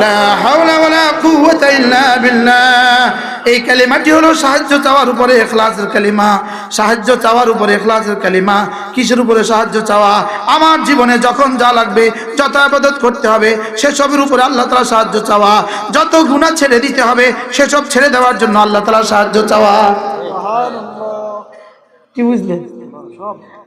লা হাওলা ওয়ালা কুওয়াতা ইল্লা বিল্লাহ। এই কালিমাটি হলো সাহায্য চাওয়ার উপরে ইখলাসের কালিমা। সাহায্য চাওয়ার উপরে ইখলাসের কালিমা। কিসের উপরে সাহায্য চাওয়া? আমার জীবনে যখন যা লাগবে, যত ইবাদত করতে হবে, সেসবের উপরে আল্লাহ তাআলা সাহায্য চাওয়া। যত গুনাহ ছেড়ে দিতে হবে, সেসব ছেড়ে দেওয়ার জন্য আল্লাহ তাআলা সাহায্য চাওয়া। কি বুঝলেন?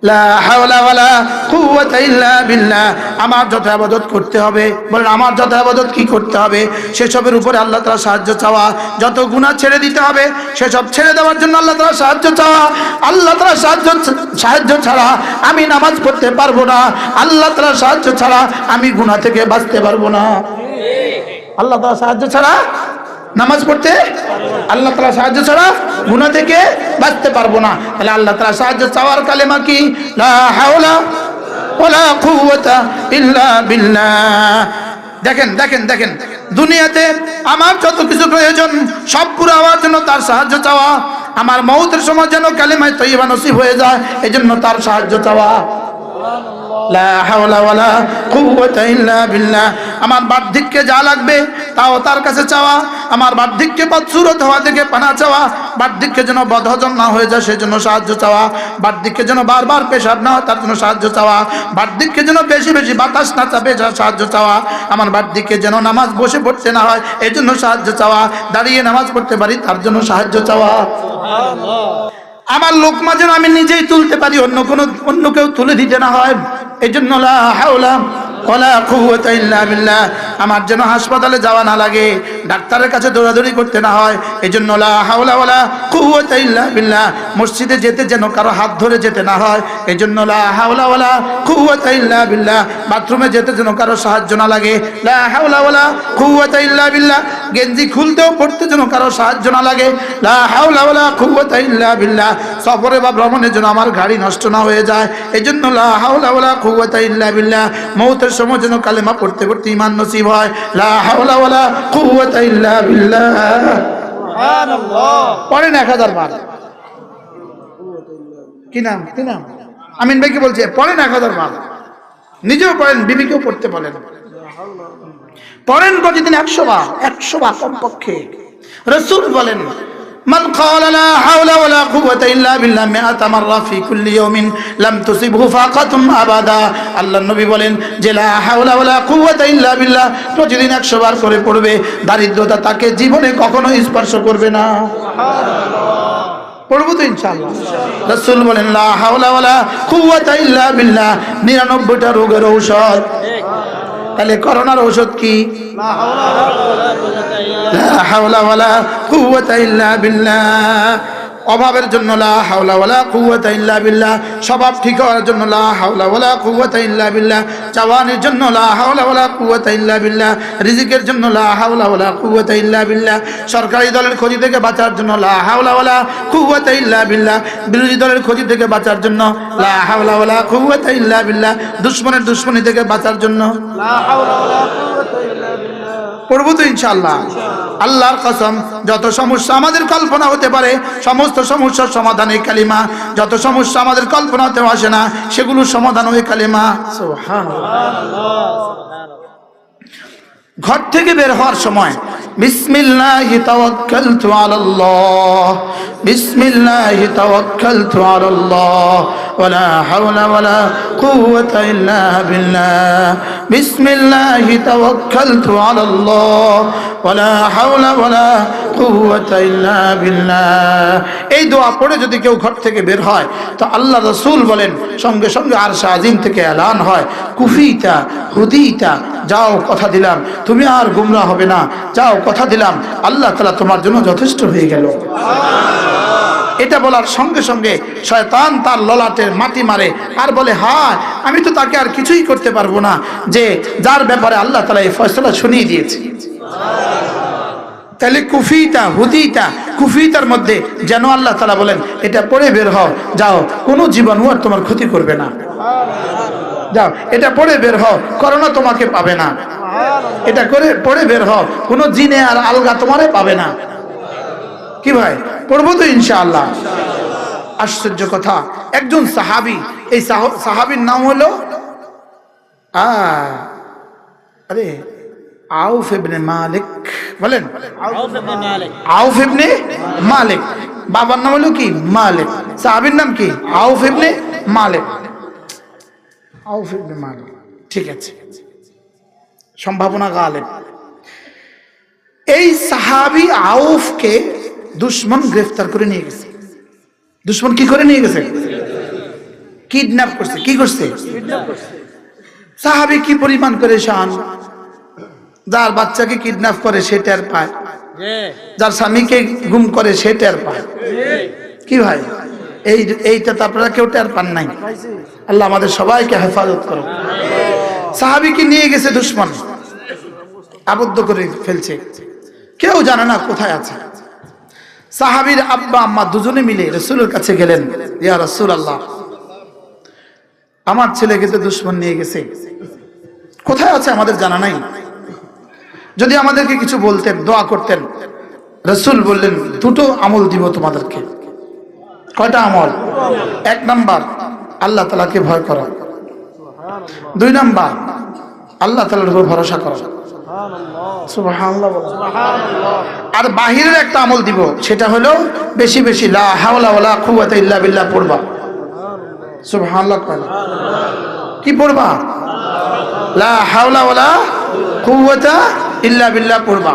লা হাওলা ওয়ালা কুওয়াতা ইল্লা বিল্লাহ। আমার যত ইবাদত করতে হবে, বলেন আমার যত ইবাদত কি করতে হবে, সেসবের উপরে আল্লাহ তাআলা সাহায্য চাওয়া। যত গুনাহ ছেড়ে দিতে হবে, সেসব ছেড়ে দেওয়ার জন্য আল্লাহ তাআলা সাহায্য চাওয়া। আল্লাহ তাআলা সাহায্য ছাড়া আমি নামাজ পড়তে পারবো না। আল্লাহ তাআলা সাহায্য ছাড়া আমি গুনাহ থেকে বাঁচতে পারবো না। আল্লাহ তাআলা সাহায্য ছাড়া নামাজ পড়তে, আল্লাহ তাআলা সাহায্য ছাড়া গুনাহ থেকে বাঁচতে পারবো না। তাহলে আল্লাহ তাআলা সাহায্য চাওয়ার কালেমা কি? লা হাওলা ওয়ালা কুওয়াতা ইল্লা বিল্লাহ। দেখেন দেখেন দেখেন, দুনিয়াতে আমার যত কিছু প্রয়োজন সব পুরো হওয়ার জন্য তার সাহায্য চাওয়া। আমার মওতের সময় যেন কালেমায়ে তয়্যিবা নসিব হয়ে যায়, এজন্য তার সাহায্য চাওয়া। লা হাওলা ওয়ালা কুওয়াতা ইল্লা বিল্লাহ। আমার বার্ধক্যে যা লাগবে তাও তার কাছে চাওয়া। আমার বার্ধক্যে বদসুরত হওয়া থেকে পানা চাওয়া। বার্ধক্যে যেন বদহজম না হয়ে যায় সেজন্য সাহায্য চাওয়া। বার্ধক্যে যেন বারবার পেশাব না হয় তার জন্য সাহায্য চাওয়া। বার্ধক্যে যেন বেশি বেশি বাতাস না চাপে সাহায্য চাওয়া। আমার বার্ধক্যে যেন নামাজ বসে পড়তে না হয় এর জন্য সাহায্য চাওয়া। দাঁড়িয়ে নামাজ পড়তে পারি তার জন্য সাহায্য চাওয়া। আমার লোকমা যেন আমি নিজেই তুলতে পারি, অন্য কেউ তুলে দিতে না হয়, এই জন্য লা হাওলা ওয়ালা কুওয়াতা ইল্লা বিল্লাহ। আমার যেন হাসপাতালে যাওয়া না লাগে, ডাক্তারের কাছে দৌড়াদৌড়ি করতে না হয়, এই জন্য লা হাওলা ওয়ালা কুওয়াতা ইল্লা বিল্লাহ। মসজিদে যেতে যেন কারো হাত ধরে যেতে না হয়, এই জন্য লা হাওলা ওয়ালা কুওয়াতা ইল্লা বিল্লাহ। বাথরুমে যেতে যেন কারো সাহায্য না লাগে, লা হাওলা ওয়ালা কুওয়াতা ইল্লা বিল্লাহ। গেঞ্জি খুলতেও পড়তে যেন কারো সাহায্য না লাগে, লা হাওলা ওয়ালা কুওয়াতা ইল্লা বিল্লাহ। সফরে বা ভ্রমণের জন্য আমার গাড়ি নষ্ট না হয়ে যায়, এই জন্য লা হাওলা ওয়ালা কুওয়াতা ইল্লা বিল্লাহ। মওতের সময় যেন কালেমা পড়তে পড়তে ঈমান নসিব হয়, লা হাওলা ওয়ালা কুওয়াতা ইল্লা বিল্লাহ। সুবহানাল্লাহ। পড়েন 1000 বার। কি নাম আমিন ভাই কি বলছে? পড়েন 1000 বার। নিজেও পড়েন, বিবিকেও পড়তে বলেন। পড়েন প্রতিদিন 100 বার, 100 বার কমপক্ষে। রাসূল বলেন মান ক্বালা লা হাওলা ওয়ালা কুওয়াতা ইল্লা বিল্লাহ 100 মাররা ফি কুল্লি ইয়াওমিন লাম তুসিবহু ফাকাতুন আবাদা। আল্লাহর নবী বলেন যে লা হাওলা ওয়ালা কুওয়াতা ইল্লা বিল্লাহ প্রতিদিন 100 বার করে পড়বে, দারিদ্রতা তাকে জীবনে কখনো স্পর্শ করবে না। সুবহানাল্লাহ। পড়বো তো ইনশাআল্লাহ। রাসূল বলেন লা হাওলা ওয়ালা কুওয়াতা ইল্লা বিল্লাহ 99টা রোগের ঔষধ। তাহলে করোনার ঔষধ কি? লা হাওলা ওয়ালা কুওয়াতা ইল্লা বিল্লাহ। অভাবের জন্য লা হাওলা ওয়ালা কুওয়াতা ইল্লা বিল্লাহ। স্বভাব ঠিক হওয়ার জন্য লা হাওলা ওয়ালা কুওয়াতা ইল্লা বিল্লাহ। চাওয়ানোর জন্য লা হাওলা ওয়ালা কুওয়াতা ইল্লা বিল্লাহ। রিজিকের জন্য লা হাওলা ওয়ালা কুওয়াতা ইল্লা বিল্লাহ। সরকারি দলের ক্ষতি থেকে বাঁচার জন্য লা হাওলা ওয়ালা কুওয়াতা ইল্লা বিল্লাহ। বিরোধী দলের ক্ষতি থেকে বাঁচার জন্য লা হাওলা ওয়ালা কুওয়াতা ইল্লা বিল্লাহ। দুশমনের দুশমনি থেকে বাঁচার জন্য লা হাওলা ওয়ালা কুওয়াতা ইল্লা বিল্লাহ। পড়বো তো ইনশাআল্লাহ। আল্লাহর কসম, যত সমস্যা আমাদের কল্পনা হতে পারে সমস্ত সমস্যার সমাধান এই কালিমা। যত সমস্যা আমাদের কল্পনাতেও আসে না সেগুলো সমাধান ওই কালিমা। সুবহানাল্লাহ। ঘর থেকে বের হওয়ার সময় বিসমিল্লাহি তাওয়াক্কালতু আলাল্লাহ, বিসমিল্লাহি তাওয়াক্কালতু আলাল্লাহ ওয়ালা হাওলা ওয়ালা কুওয়াতা ইল্লা বিল্লাহ, বিসমিল্লাহি তাওয়াক্কালতু আলাল্লাহ ওয়ালা হাওলা ওয়ালা কুওয়াতা ইল্লা বিল্লাহ। এই দোয়া পড়ে যদি কেউ ঘর থেকে বের হয় তো আল্লাহ রাসূল বলেন সঙ্গে সঙ্গে আরশে আজিম থেকে এলান হয়, কুফিতা হুদিতা, যাও কথা দিলাম তুমি আর গুমরাহ হবে না, যাও কথা দিলাম আল্লাহ তাআলা তোমার জন্য যথেষ্ট হয়ে গেল। এটা বলার সঙ্গে সঙ্গে শয়তান তার ললাটের মাটি মারে আর বলে হায় আমি তো তাকে আর কিছুই করতে পারবো না, যে যার ব্যাপারে আল্লাহ তাআলা এই ফয়সালা শুনিয়ে দিয়েছে। তাহলে কুফিতা হুদিতা, কুফিতার মধ্যে যেন আল্লাহ তাআলা বলেন এটা পড়ে বের হও, যাও কোনো জীবাণু আর তোমার ক্ষতি করবে না, যাও এটা পড়ে বের হও, করোনা তোমাকে পাবে না, এটা করে পড়ে বের হও, কোনো জিনে আর আলগা তোমারে পাবে না। কি ভাই পড়বো তো ইনশাআল্লাহ। আশ্চর্য কথা, একজন সাহাবী, এই সাহাবীর নাম হলো আরে আউফ ইবনে মালিক, বলেন আউফ ইবনে মালিক। আউফ ইবনে মালিক, বাবার নাম হলো কি মালিক, সাহাবীর নাম কি আউফ ইবনে মালিক। আউফ ইবনে মালিক, ঠিক আছে, সম্ভাবনা গালেব। এই সাহাবী আউফকে দুশমন গ্রেফতার করে নিয়ে গেছে। দুশমন কি করে নিয়ে গেছে? কিডন্যাপ করছে। কি করছে? সাহাবী কি পরিমাণ পেরেশান, যার বাচ্চাকে কিডন্যাপ করে সে টের পায়, যার স্বামীকে গুম করে সে টের পায়। কি ভাই, এইটা তো আপনারা কেউ টের পান নাই। আল্লাহ আমাদের সবাইকে হেফাজত করো। সাহাবীকে নিয়ে গেছে দুশমন, আবদ্ধ করে ফেলছে, কেউ জানে না কোথায় আছে। সাহাবীর আব্বা আম্মা দুজনে মিলে রাসূলের কাছে গেলেন, ইয়া রাসূলুল্লাহ, আমার ছেলেকে তো দুশমন নিয়ে গেছে, কোথায় আছে আমাদের জানা নাই, যদি আমাদেরকে কিছু বলতেন, দোয়া করতেন। রাসূল বললেন, দুটো আমল দিব তোমাদেরকে। কয়টা আমল? এক নাম্বার, আল্লাহ তাআলাকে ভয় করা। দুই নাম্বার, আল্লাহ তাআলার উপর ভরসা করা। সুবহানাল্লাহ। আর বাহিরের একটা আমল দিব, সেটা হলো বেশি বেশি লা হাওলা ওয়ালা কুওয়াতা ইল্লা বিল্লাহ পড়বা। সুবহানাল্লাহ। কি পড়বা? লা হাওলা ওয়ালা কুওয়াতা ইল্লা বিল্লাহ পড়বা।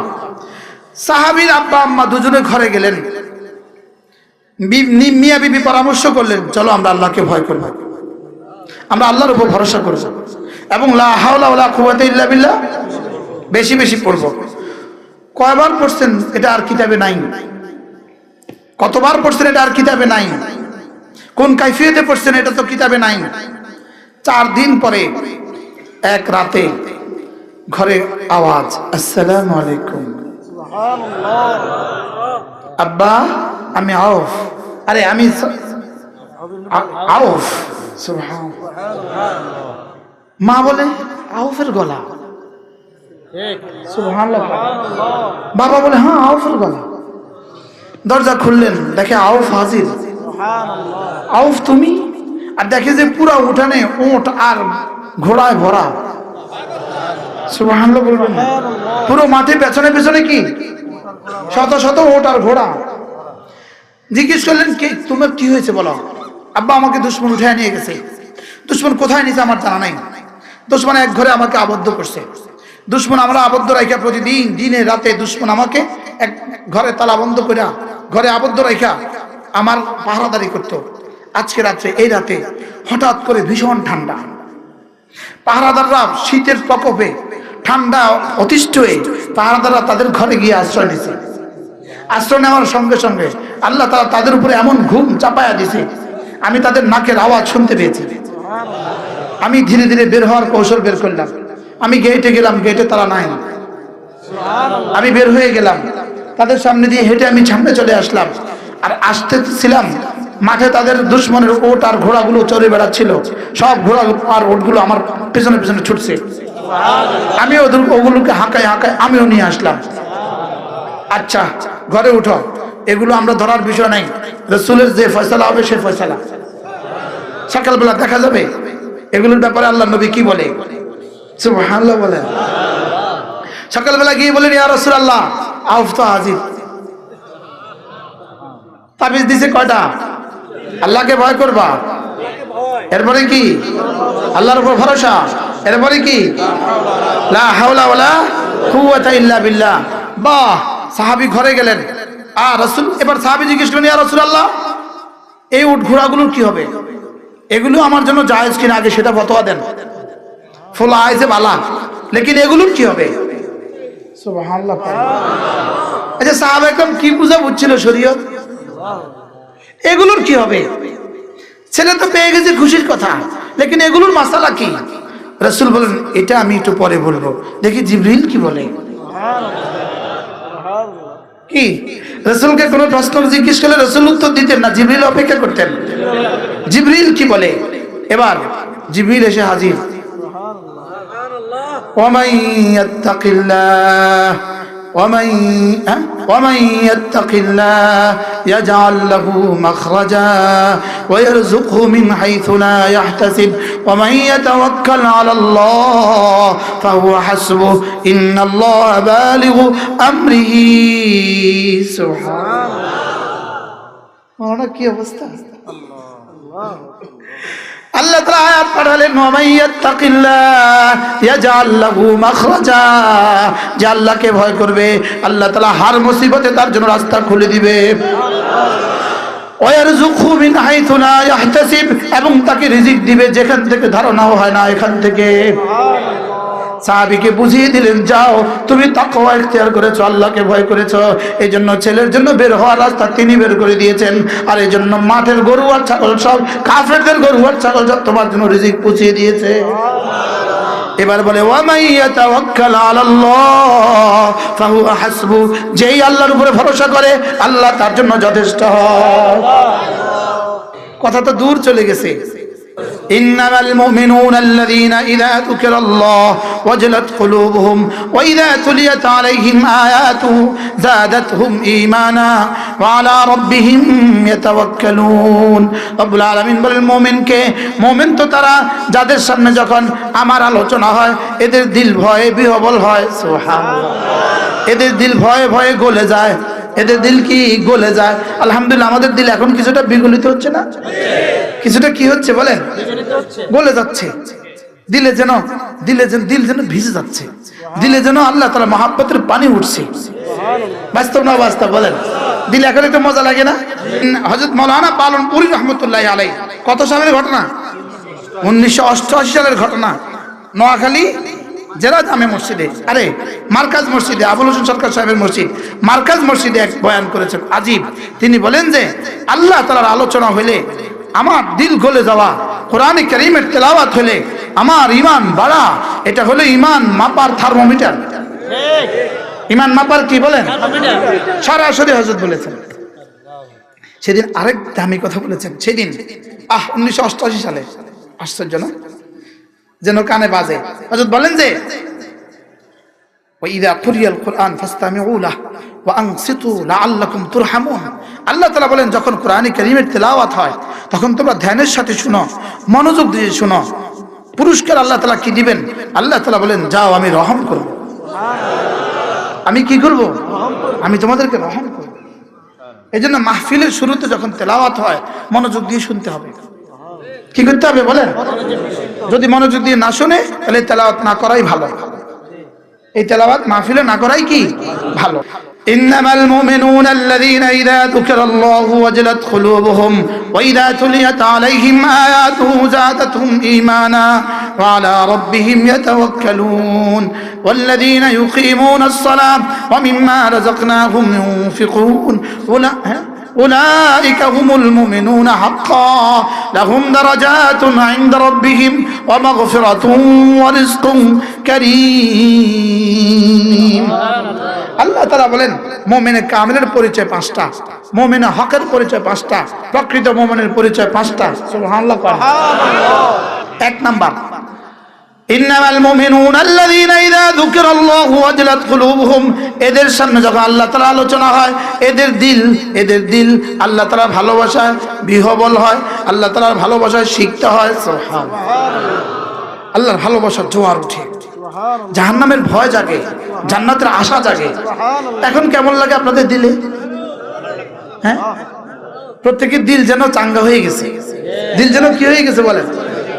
সাহাবীর আব্বা আম্মা দুজনে ঘরে গেলেন, মিয়া বিবি পরামর্শ করলেন, চলো আমরা আল্লাহকে ভয় করব, আমরা আল্লাহর উপর ভরসা করব এবং লা হাওলা ওয়ালা কুওয়াতা ইল্লা বিল্লাহ বেশি বেশি পড়ব। কয়বার পড়ছেন এটা আর কিতাবে নাই, কতবার পড়ছেন এটা আর কিতাবে নাই, কোন কাইফিয়তে পড়ছেন এটা তো কিতাবে নাই। 4 দিন পরে এক রাতে ঘরে আওয়াজ, আসসালামু আলাইকুম। আব্বা, আমি আউফ। আরে আমি আউফ। সুবহানাল্লাহ। মা বলে, আউফের গলা। সুবহানাল্লাহ। বাবা বলে, হ্যাঁ আউফের গলা। দরজা খুললেন, দেখে আউফ হাজির। আউফ তুমি? আর দেখে যে পুরা উঠানে উট আর ঘোড়ায় ভরা। সুবহানাল্লাহ বলবেন, পুরো মাঠে পেছনে পেছনে কি শত শত উট আর ঘোড়া। জিজ্ঞেস করলেন, কে তোমার কি হয়েছে বলো? আব্বা, আমাকে দুশমন উঠায় নিয়ে গেছে। দুশমন কোথায় নিয়েছে আমার জানা নাই। দুশমন এক ঘরে আমাকে আবদ্ধ করছে। দুশমন আমরা আবদ্ধ রাখা, প্রতিদিন দিনে রাতে দুশমন আমাকে এক ঘরে তালা বন্ধ করে ঘরে আবদ্ধ রাখা আমার পাহারাদারি করতো। আজকে রাত্রে, এই রাতে হঠাৎ করে ভীষণ ঠান্ডা, পাহারাদাররা শীতের প্রকোপে ঠান্ডা অতিষ্ঠ হয়ে পাহারাদাররা তাদের ঘরে গিয়ে আশ্রয় নিছে। আশ্রয় নেওয়ার সঙ্গে সঙ্গে আল্লাহ তাআলা তাদের উপরে এমন ঘুম চাপায়া দিছে, আমি তাদের নাকের আওয়াজ শুনতে পেয়েছি। আমি ধীরে ধীরে বের হওয়ার কৌশল বের করলাম। আমি গেটে গেলাম, গেটে তালা নাই। আমি বের হয়ে গেলাম, তাদের সামনে দিয়ে হেঁটে আমি সামনে চলে আসলাম। আর আসতেছিলাম, মাঠে তাদের দুশমনের ওট আর ঘোড়াগুলো চড়ে বেড়াচ্ছিল। সব ঘোড়া আর ওটগুলো আমার পেছনে পেছনে ছুটছে। আমি ওগুলোকে হাঁকায় হাঁকায় আমিও নিয়ে আসলাম। আচ্ছা, ঘরে উঠো, এগুলো আমরা ধরার বিষয় নাই, রাসূলের যে ফয়সালা হবে সে ফয়সালা সকালবেলা দেখা যাবে। এগুলোর ব্যাপারে আল্লাহ নবী কি বলে? সুবহানাল্লাহ বলেন। সকালবেলা গিয়ে বলেন, ইয়া রাসূলুল্লাহ, আউফ তো হাজির। তাবিজ দিছে কয়টা? আল্লাহকে ভয় করবা, এরপরে কি আল্লাহর উপর ভরসা, এরপরে কি লা হাওলা ওয়ালা কুওয়াতা ইল্লা বিল্লাহ। বাহ! সাহাবী ঘরে গেলেন, আর রাসূল, এবার সাহাবী জিজ্ঞেস করলেন, ইয়া রাসূলুল্লাহ, এই উট ঘোড়াগুলোর কি হবে? এগুলো আমার জন্য জায়েজ কিনা আগে সেটা ফতোয়া দেন। ফুল আইছে বালা, লেকিন এগুলোর কি হবে? সুবহানাল্লাহ। আচ্ছা, সাহাবা একদম কি বুঝা বুঝছিল শরীয়ত, এগুলোর কি হবে? ছেলে তো পেয়ে গেছে, খুশির কথা, লেকিন এগুলোর মাসালা কি? রাসূল বলেন, এটা আমি একটু পরে বলবো, দেখি জিবরিল কি বলে। কি রাসূলকে কোনো প্রশ্ন জিজ্ঞেস করলে রাসূল উত্তর দিতেন না, জিবরিল অপেক্ষা করতেন জিবরিল কি বলে। এবার জিবরিল এসে হাজির। ওয়া মান ইয়াত্তাকিল্লাহ ومن يتق الله يجعل له مخرجا ويرزقه من حيث لا يحتسب ومن يتوكل على الله فهو حسبه إن الله بالغ أمره سبحان الله কি অবস্থা আল্লাহ তাআলা আয়াত পাঠালেন ওয়ামাইয়াত্তাকিল্লাহ ইয়াজআল লাহু মাখরাজা, যে আল্লাহকে ভয় করবে আল্লাহ তাআলা হার মুসিবতে তার জন্য রাস্তা খুলে দিবে। ওয়ারযুকহু মিন হাইথু লা ইয়াহতাসিব, এবং তাকে রিজিক দিবে যেখান থেকে ধারণাও হয় না এখান থেকে। সাহাবীকে বুঝিয়ে দিলেন, যাও তুমি তাকওয়া ইখতিয়ার করেছো, আল্লাহকে ভয় করেছো, এই জন্য ছেলের জন্য বের হওয়ার রাস্তা তিনি বের করে দিয়েছেন। আর এই জন্য মাঠের গরু আর ছাগল সব কাফেরদের গরু আর ছাগল সব তোমার জন্য রিজিক পৌঁছিয়ে দিয়েছে। এবার বলে ওয়ামাই ইয়াতাওয়াক্কাল আলাল্লাহ ফাহুয়া হাসবু, যেই আল্লাহর উপরে ভরসা করে আল্লাহ তার জন্য যথেষ্ট হয়। কথা তো দূর চলে গেছে। إنما المؤمنون الذين إذا ذكر الله وجلت قلوبهم وإذا تليت عليهم آياته زادتهم إيمانا وعلى ربهم يتوكلون। رب العالمين বলেন মুমিনকে, মুমিন তো তারা যাদের সামনে যখন আমার আলোচনা হয় এদের দিল ভয়ে বিহ্বল হয়। সুবহানাল্লাহ। এদের দিল ভয়ে ভয়ে গলে যায়, এদের দিল কি গলে যায়। আলহামদুলিল্লাহ আমাদের দিল এখন কিছুটা বিগলিত হচ্ছে না? কিছুটা কি হচ্ছে বলেন? গলে যাচ্ছে। দিলে যেন দিল যেন ভিজে যাচ্ছে, দিলে যেন আল্লাহ তাআলা মহব্বতের পানি উঠছে। বাস্তব না বাস্তব বলেন? দিলে এখন একটু মজা লাগে না? হযরত মাওলানা পালনপুরি রহমতুল্লাহ আলাইহি, কত সালের ঘটনা? 1988 সালের ঘটনা। নোয়াখালী জেলা জামে মসজিদে, আরে মার্কাজ মসজিদে, আবুল হোসেন সরকার সাহেবের মসজিদ, মার্কাজ মসজিদে এক বয়ান করেছেন আজীব। তিনি বলেন যে আল্লাহ তাআলার আলোচনা হইলে আমার দিল গলে যাওয়া, কোরআনে কারীমের তেলাওয়াত হলে আমার ঈমান বাড়া, এটা হলো ঈমান মাপার থার্মোমিটার। ঈমান মাপার কি বলেন? সরাসরি হযরত বলেছেন। সেদিন আরেক দামি কথা বলেছেন। সেদিন 1988 সালে, আশ্চর্য না? যেন কানে বাজে। হযরত বলেন যে ওয়াইদা কুরিয়াল কুরআন ফাসতামিউ লাহু ওয়া আনসিতু লাআল্লাকুম তুরহামুন। আল্লাহ তাআলা বলেন যখন কোরআনে কারীমের তেলাওয়াত হয় তখন তোমরা ধ্যানের সাথে শুনো, মনোযোগ দিয়ে শুনো। পুরস্কার আল্লাহ তাআলা কি দিবেন? আল্লাহ তাআলা বলেন যাও আমি রহম করব। আমি কি করব? আমি তোমাদেরকে রহম করব। এজন্য মাহফিলের শুরুতে যখন তেলাওয়াত হয় মনোযোগ দিয়ে শুনতে হবে। কি করতে হবে বলেন? যদি মনোযোগ দিয়ে না শুনে তাহলে তেলাওয়াত না করাই ভালো। এই তেলাওয়াত মাহফিলে না করাই কি ভালো। ইন্নামাল মুমিনুনা আল্লাযীনা ইযা যুকিরাল্লাহু ওয়াজিলাত কুলুবুহুম ওয়া ইযা তুলিয়াত আলাইহিম আয়াতুহু যাদাতুহুম ঈমানা ওয়া আলা রাব্বিহিম ইয়াতাওয়াক্কালুন ওয়াল্লাযীনা ইউকিমুনাস সালাতা ওয়া মিম্মা রাযাকনাহুম ইউনফিকুন أولئك هم المؤمنون حقا لهم درجات عند ربهم ومغفرة ورزق كريم। আল্লাহ তাআলা বলেন মুমিনে কামিলের পরিচয় 5টা, মুমিনে হকের পরিচয় 5টা, প্রকৃত মুমিনের পরিচয় 5টা। সুবহানাল্লাহ। এক নাম্বার ইন্নামাল মুমিনুনা আল্লাযীনা ইযা যুকিরাল্লাহু ওয়াজিলাত কুলুবুহুম, এদের সামনে যখন আল্লাহ তাআলা আলোচনা হয় এদের দিল আল্লাহ তাআলার ভালোবাসায় বিহ্বল হয়, আল্লাহ তাআলার ভালোবাসায় শিখতে হয়। সুবহানাল্লাহ। আল্লাহর ভালোবাসার জোয়ার ওঠে, জাহান্নামের ভয় জাগে, জান্নাতের আশা জাগে। এখন কেমন লাগে আপনাদের দিলে? হ্যাঁ, প্রত্যেকের দিল যেন চাঙ্গা হয়ে গেছে, দিল যেন কি হয়ে গেছে বলেন?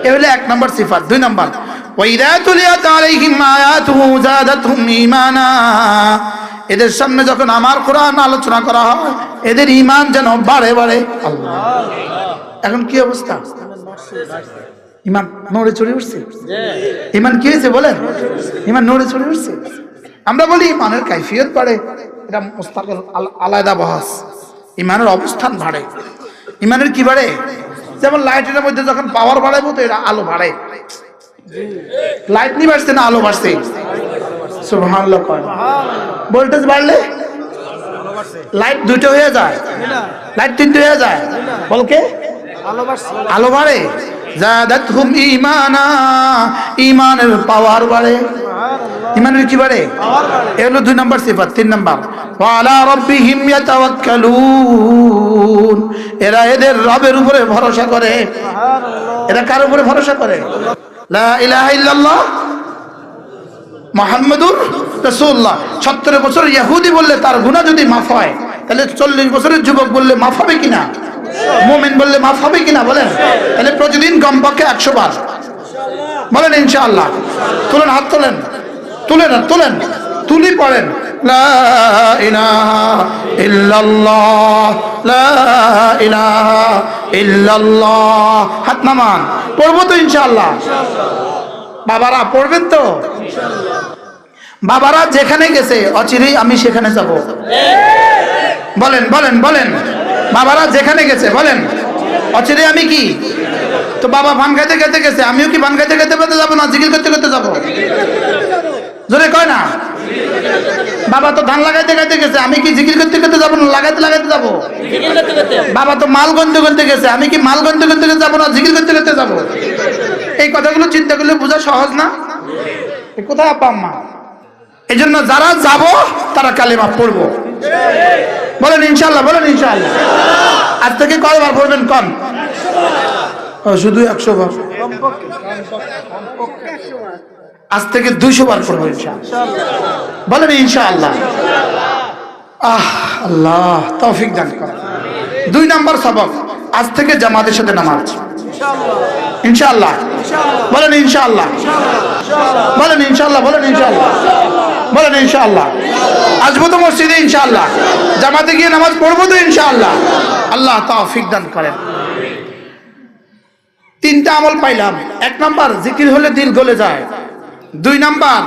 এ হলো এক নাম্বার সিফাত। 2 নাম্বার ওয়াইদা তুলিয়াত আলাইহিম আয়াতুহু যাদাতুহুম ঈমানা, এদের সামনে যখন আমার কোরআন আলোচনা করা হয় এদের ঈমান যেন বাড়ে বাড়ে। আল্লাহ, এখন কি অবস্থা? ঈমান নড়ে চড়ে উঠছে। ঈমান কি হয়েছে বলেন? ঈমান নড়ে চড়ে উঠছে। আমরা বলি ঈমানের কাইফিয়ত বাড়ে, এটা মুস্তাকিল আলাদা বহাস। ঈমানের অবস্থান বাড়ে। ঈমানের কি বাড়ে? যেমন লাইটের মধ্যে যখন পাওয়ার বাড়াবো তো এটা আলো বাড়ে। লাইট নি বাড়ছে না আলো বাড়ছে? সুবহানাল্লাহ। ভোল্টেজ বাড়লে লাইট 2টা হয়ে যায়, লাইট 3টে হয়ে যায়, বলকে আলো বাড়ে। যাদাতহুম ঈমানা, ঈমানের পাওয়ার বাড়ে। ইমানের কি বাড়ে? এ হলো 2 নম্বর সিফাত। 3 নম্বর, ওয়া আলা রাব্বিহিম ইয়াতাওয়াক্কালুন, এরা এদের রবের উপরে ভরসা করে। এরা কার উপরে ভরসা করে? লা ইলাহা ইল্লাল্লাহ মুহাম্মাদুর রাসূলুল্লাহ। 70 বছর ইহুদি বললে তার গুনাহ যদি মাফ হয়, তাহলে 40 বছরের যুবক বললে মাফ হবে কিনা? মুমিন বললে মাফ হবে কিনা বলেন? তাহলে প্রতিদিন কমপক্ষে 100 বার বলেন ইনশাআল্লাহ। তুলেন, হাত তোলেন, তুলেন, তুলি পড়েন, লা ইলাহা ইল্লাল্লাহ, লা ইলাহা ইল্লাল্লাহ। হাত নামান, পড়বো তো ইনশাআল্লাহ। বাবারা পড়বেন তো? বাবারা যেখানে গেছে অচিরেই আমি সেখানে যাব। বলেন বলেন বলেন, বাবারা যেখানে গেছে বলেন অচিরেই আমি কি? তো বাবা ভান খাইতে খাইতে গেছে, আমিও কি ভান খাইতে খাইতে যাবো না জিকির করতে করতে যাবো? জোরে কয় না। বাবা তো ধান লাগাইতে খাইতে গেছে, আমি কি জিকির করতে করতে যাবো না লাগাইতে লাগাইতে যাবো? বাবা তো মাল গন্ধ করতে গেছে, আমি কি মাল গন্ধ করতে করতে যাবো না জিকির করতে করতে যাবো? এই কথাগুলো চিন্তা করলে বোঝা সহজ না? কোথায় আব্বা আম্মা? এই জন্য যারা যাব তারা কালেমা পড়বো। বলেন ইনশাআল্লাহ, বলেন ইনশাআল্লাহ। আজ থেকে কয়বার পড়বেন? কম শুধু 100 বার। আজ থেকে 200 বার পড়বো ইনশাআল্লাহ। বলেন ইনশাআল্লাহ। আল্লাহ তৌফিক দান করেন। 2 নম্বর সবক, আজ থেকে জামাতের সাথে নামাজ ইনশাআল্লাহ। বলেন ইনশাআল্লাহ, বলেন ইনশাআল্লাহ, বলেন ইনশাআল্লাহ, বলেন ইনশাআল্লাহ। আসবো তো মসজিদে ইনশাআল্লাহ, জামাতে গিয়ে নামাজ পড়বো তো ইনশাআল্লাহ। আল্লাহ তৌফিক দান করেন। 3টা আমল পাইলাম। 1 নাম্বার, জিকির হলে দিল গলে যায়। 2 নাম্বার,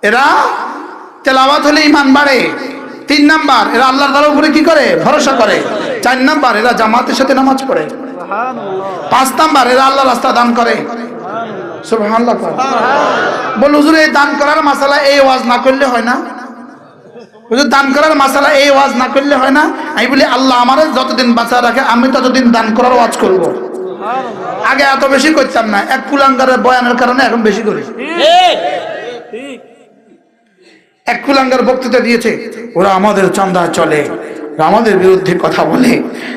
এরা তেলাওয়াত হলে ঈমান বাড়ে। 3 নাম্বার, এরা আল্লাহর তাআলার উপরে কি করে? ভরসা করে। 4 নাম্বার, এরা জামাতের সাথে নামাজ পড়ে। 5 নাম্বার, এরা আল্লাহর রাস্তা দান করে। সুবহানাল্লাহ। বল হুজুর, এই দান করার মাসালা এই ওয়াজ না করলে হয় না? হুজুর, দান করার মাসালা এই ওয়াজ না করলে হয় না? আমি বলি আল্লাহ আমারে যতদিন বাঁচা রাখে আমি ততদিন দান করার ওয়াজ করব। আগে এত বেশি করতাম না, এক কুলাঙ্গারের বয়ানের কারণে এখন বেশি করি। এক কুলাঙ্গার বক্তৃতা দিয়েছে, ওরা আমাদের চাঁদা চলে, আমাদের বিরুদ্ধে কথা বলে।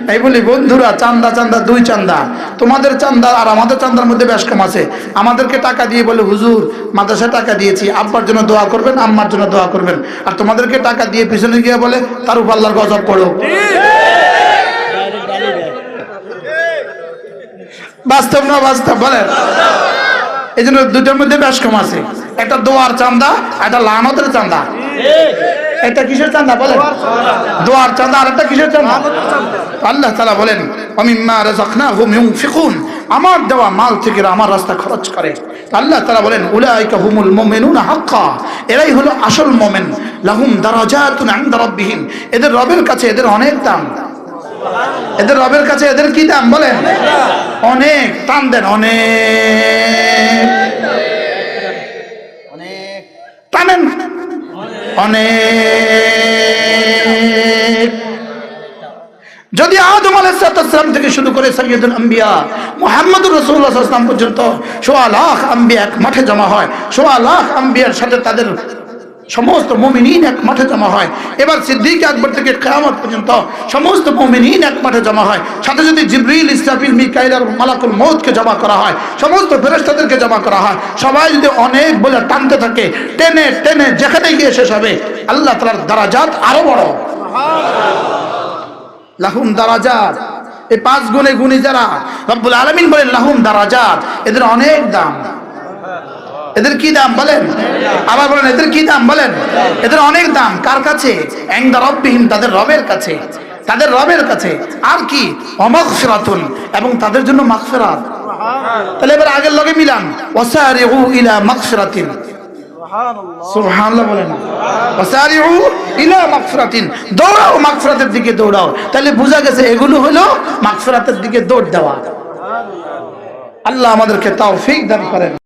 তাই বলি বন্ধুরা, চাঁদা 2 চাঁদা, তোমাদের চাঁদা আর আমাদের চাঁদার মধ্যে বেশ কম আছে। আমাদেরকে টাকা দিয়ে বলে হুজুর মাদ্রাসা টাকা দিয়েছি, আব্বার জন্য দোয়া করবেন, আম্মার জন্য দোয়া করবেন। আর তোমাদেরকে টাকা দিয়ে পিছনে গিয়ে বলে তার উপর আল্লাহর গজব পড়ো। বাস্তব না বাস্তব বলেন? এই জন্য 2টার মধ্যে বেশ কম আছে। একটা দোয়ার চাঁদা, একটা লানতের চাঁদা। এটা কিসের চাঁদা বলেন? দোয়ার চাঁদা। আর একটা কিসের চাঁদা? আল্লাহ তাআলা বলেন ওয়ামিম্মা রাযাকনাহুম ইউনফিকুন, আমার দেওয়া মাল থেকে আমার রাস্তা খরচ করে। আল্লাহ তাআলা বলেন উলাইকা হুমুল মুমিনুনা হাক্কা, এরাই হলো আসল মুমিন। লাহুম দারাজাতুন ইনদা রাব্বিহিম, এদের রবের কাছে এদের অনেক দাম। এদের রবের কাছে এদের কি দাম বলেন? অনেক। টান দেন, অনেক টানেন, অনেক। যদি আদম আলাইহিস সালাম থেকে শুরু করে সাইয়্যিদুল আম্বিয়া মুহাম্মদুর রাসূলুল্লাহ সাল্লাল্লাহু আলাইহি ওয়াসাল্লাম পর্যন্ত 1.25 লাখ আম্বিয়া এক মাঠে জমা হয়। 1.25 লাখ আম্বিয়ার সাথে তাদের সমস্ত মুমিনিন এক মাঠে জমা হয়। এবার সিদ্দিক আকবর থেকে কিয়ামত পর্যন্ত সমস্ত মুমিনিন এক মাঠে জমা হয়। সাথে যদি জিবরিল, ইসরাফিল, মিকাইল আর মালাকুল মউতকে জমা করা হয়, সমস্ত ফেরেশতাদেরকে জমা করা হয়, সবাই যদি অনেক বলে টানতে থাকে, টেনে টেনে যেখানে গিয়ে শেষ হবে, আল্লাহ তাআলার দারাজাত আরো বড়। লাহুম দারাজাত, এই 5 গুণে গুণী যারা, রব্বুল আলামিন বলেন লাহুম দারাজাত, এদের অনেক দাম। এদের কি দাম বলেন? আবার বলেন এদের কি দাম বলেন? এদের অনেক দাম। কার কাছে? ইনদা রাব্বিহিম, তাদের রবের কাছে, তাদের রবের কাছে। আর কি? ওয়া মাগফিরাতুন, এবং তাদের জন্য মাগফিরাত। তাহলে এবার আগের লগে মিলান, ওয়াসারিউ ইলা মাগফিরাতিন। সুবহানাল্লাহ বলেন, ওয়াসারিউ ইলা মাগফিরাতিন, দৌড়াও মাগফিরাতের দিকে দৌড়াও। তাহলে বোঝা গেছে এগুলো হলো মাগফিরাতের দিকে দৌড় দেওয়া। আল্লাহ আমাদেরকে তৌফিক দান করেন।